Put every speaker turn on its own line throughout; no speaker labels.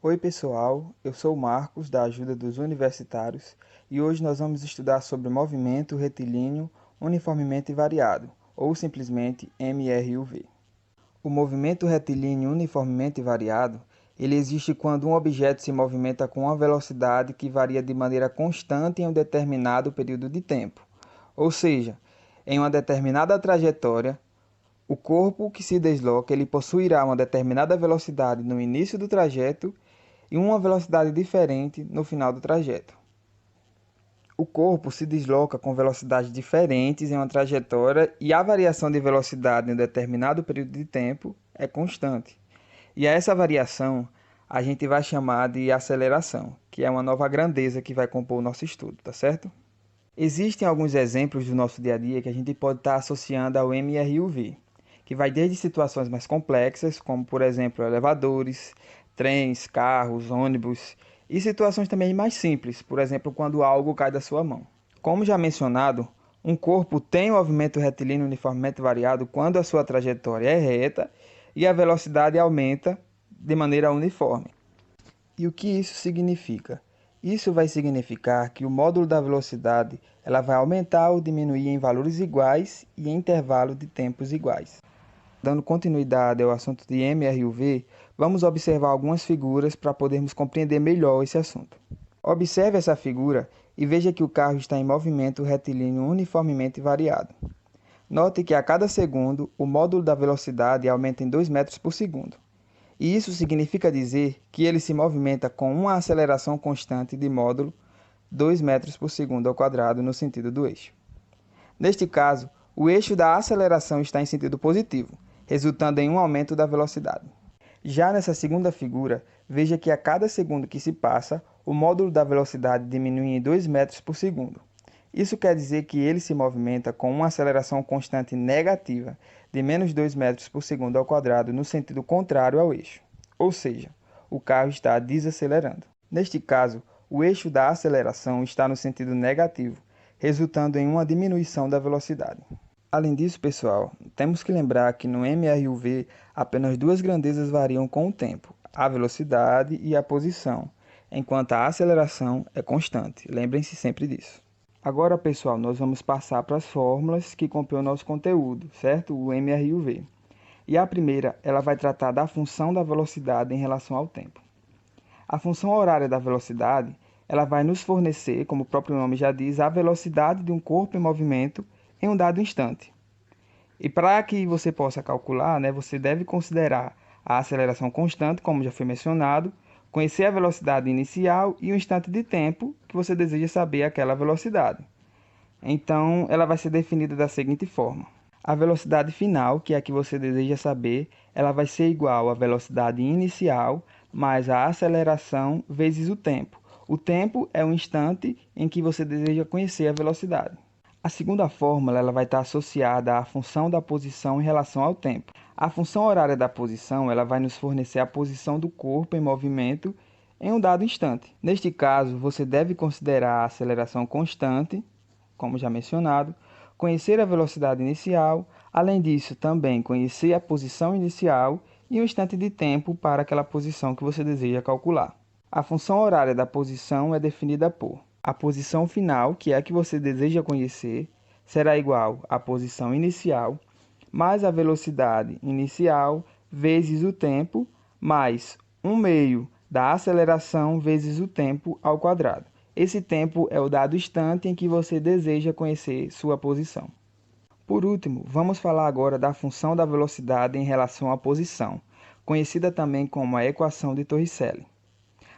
Oi pessoal, eu sou o Marcos da Ajuda dos Universitários e hoje nós vamos estudar sobre movimento retilíneo uniformemente variado, ou simplesmente MRUV. O movimento retilíneo uniformemente variado, ele existe quando um objeto se movimenta com uma velocidade que varia de maneira constante em um determinado período de tempo, ou seja, em uma determinada trajetória. O corpo que se desloca ele possuirá uma determinada velocidade no início do trajeto e uma velocidade diferente no final do trajeto. O corpo se desloca com velocidades diferentes em uma trajetória e a variação de velocidade em um determinado período de tempo é constante. E a essa variação a gente vai chamar de aceleração, que é uma nova grandeza que vai compor o nosso estudo, tá certo? Existem alguns exemplos do nosso dia a dia que a gente pode estar associando ao MRUV, que vai desde situações mais complexas, como por exemplo elevadores, trens, carros, ônibus, e situações também mais simples, por exemplo quando algo cai da sua mão. Como já mencionado, um corpo tem um movimento retilíneo uniformemente variado quando a sua trajetória é reta e a velocidade aumenta de maneira uniforme. E o que isso significa? Isso vai significar que o módulo da velocidade ela vai aumentar ou diminuir em valores iguais e em intervalo de tempos iguais. Dando continuidade ao assunto de MRUV, vamos observar algumas figuras para podermos compreender melhor esse assunto. Observe essa figura e veja que o carro está em movimento retilíneo uniformemente variado. Note que a cada segundo o módulo da velocidade aumenta em 2 metros por segundo. E isso significa dizer que ele se movimenta com uma aceleração constante de módulo 2 metros por segundo ao quadrado no sentido do eixo. Neste caso, o eixo da aceleração está em sentido positivo, resultando em um aumento da velocidade. Já nessa segunda figura, veja que a cada segundo que se passa, o módulo da velocidade diminui em 2 metros por segundo. Isso quer dizer que ele se movimenta com uma aceleração constante negativa de menos 2 metros por segundo ao quadrado no sentido contrário ao eixo, ou seja, o carro está desacelerando. Neste caso, o eixo da aceleração está no sentido negativo, resultando em uma diminuição da velocidade. Além disso, pessoal, temos que lembrar que no MRUV apenas duas grandezas variam com o tempo, a velocidade e a posição, enquanto a aceleração é constante. Lembrem-se sempre disso. Agora, pessoal, nós vamos passar para as fórmulas que compõem o nosso conteúdo, certo? O MRUV. E a primeira, ela vai tratar da função da velocidade em relação ao tempo. A função horária da velocidade, ela vai nos fornecer, como o próprio nome já diz, a velocidade de um corpo em movimento em um dado instante. E para que você possa calcular, você deve considerar a aceleração constante, como já foi mencionado, conhecer a velocidade inicial e o instante de tempo que você deseja saber aquela velocidade. Então, ela vai ser definida da seguinte forma. A velocidade final, que é a que você deseja saber, ela vai ser igual à velocidade inicial mais a aceleração vezes o tempo. O tempo é o instante em que você deseja conhecer a velocidade. A segunda fórmula ela vai estar associada à função da posição em relação ao tempo. A função horária da posição ela vai nos fornecer a posição do corpo em movimento em um dado instante. Neste caso, você deve considerar a aceleração constante, como já mencionado, conhecer a velocidade inicial, além disso, também conhecer a posição inicial e o instante de tempo para aquela posição que você deseja calcular. A função horária da posição é definida por a posição final, que é a que você deseja conhecer, será igual à posição inicial, mais a velocidade inicial, vezes o tempo, mais 1/2 da aceleração vezes o tempo ao quadrado. Esse tempo é o dado instante em que você deseja conhecer sua posição. Por último, vamos falar agora da função da velocidade em relação à posição, conhecida também como a equação de Torricelli.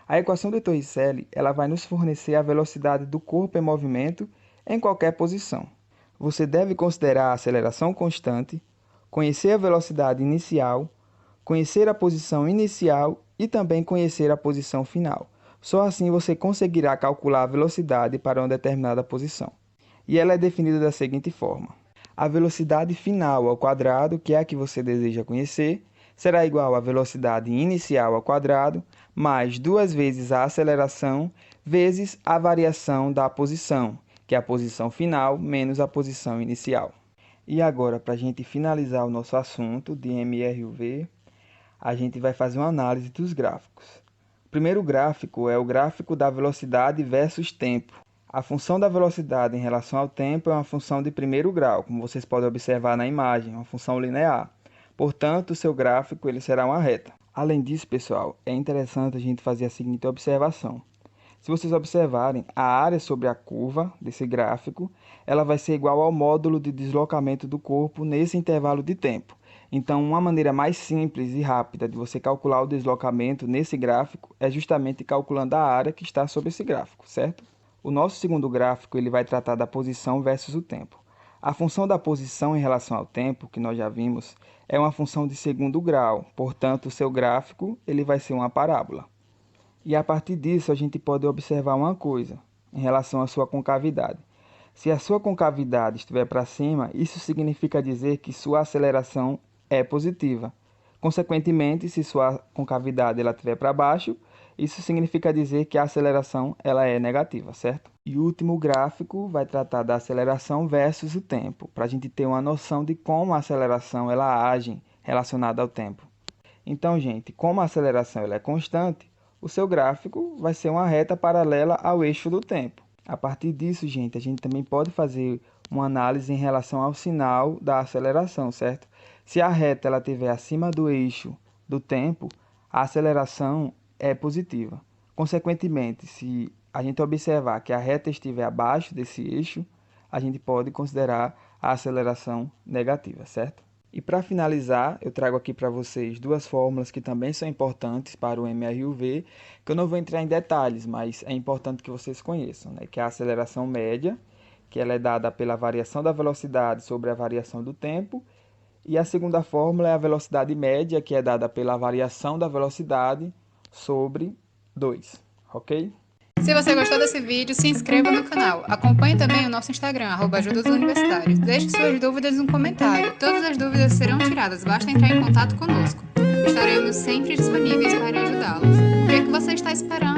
A equação de Torricelli ela vai nos fornecer a velocidade do corpo em movimento em qualquer posição. Você deve considerar a aceleração constante, conhecer a velocidade inicial, conhecer a posição inicial e também conhecer a posição final. Só assim você conseguirá calcular a velocidade para uma determinada posição. E ela é definida da seguinte forma. A velocidade final ao quadrado, que é a que você deseja conhecer, será igual à velocidade inicial ao quadrado, mais 2 vezes a aceleração, vezes a variação da posição, que é a posição final menos a posição inicial. E agora, para a gente finalizar o nosso assunto de MRUV, a gente vai fazer uma análise dos gráficos. O primeiro gráfico é o gráfico da velocidade versus tempo. A função da velocidade em relação ao tempo é uma função de primeiro grau, como vocês podem observar na imagem, uma função linear. Portanto, o seu gráfico ele será uma reta. Além disso, pessoal, é interessante a gente fazer a seguinte observação. Se vocês observarem, a área sobre a curva desse gráfico, ela vai ser igual ao módulo de deslocamento do corpo nesse intervalo de tempo. Então, uma maneira mais simples e rápida de você calcular o deslocamento nesse gráfico é justamente calculando a área que está sobre esse gráfico, certo? O nosso segundo gráfico ele vai tratar da posição versus o tempo. A função da posição em relação ao tempo, que nós já vimos, é uma função de segundo grau, portanto, o seu gráfico ele vai ser uma parábola. E a partir disso, a gente pode observar uma coisa em relação à sua concavidade. Se a sua concavidade estiver para cima, isso significa dizer que sua aceleração é positiva. Consequentemente, se sua concavidade ela estiver para baixo, isso significa dizer que a aceleração ela é negativa, certo? E o último gráfico vai tratar da aceleração versus o tempo, para a gente ter uma noção de como a aceleração ela age relacionada ao tempo. Então, gente, como a aceleração ela é constante, o seu gráfico vai ser uma reta paralela ao eixo do tempo. A partir disso, gente, a gente também pode fazer uma análise em relação ao sinal da aceleração, certo? Se a reta ela estiver acima do eixo do tempo, a aceleração é positiva. Consequentemente, se a gente observar que a reta estiver abaixo desse eixo, a gente pode considerar a aceleração negativa, certo? E para finalizar, eu trago aqui para vocês duas fórmulas que também são importantes para o MRUV, que eu não vou entrar em detalhes, mas é importante que vocês conheçam, né? Que é a aceleração média, que ela é dada pela variação da velocidade sobre a variação do tempo, e a segunda fórmula é a velocidade média, que é dada pela variação da velocidade sobre 2, ok?
Se você gostou desse vídeo, se inscreva no canal. Acompanhe também o nosso Instagram, @Ajuda dos Universitários. Deixe suas dúvidas no comentário. Todas as dúvidas serão tiradas, basta entrar em contato conosco. Estaremos sempre disponíveis para ajudá-los. O que é que você está esperando?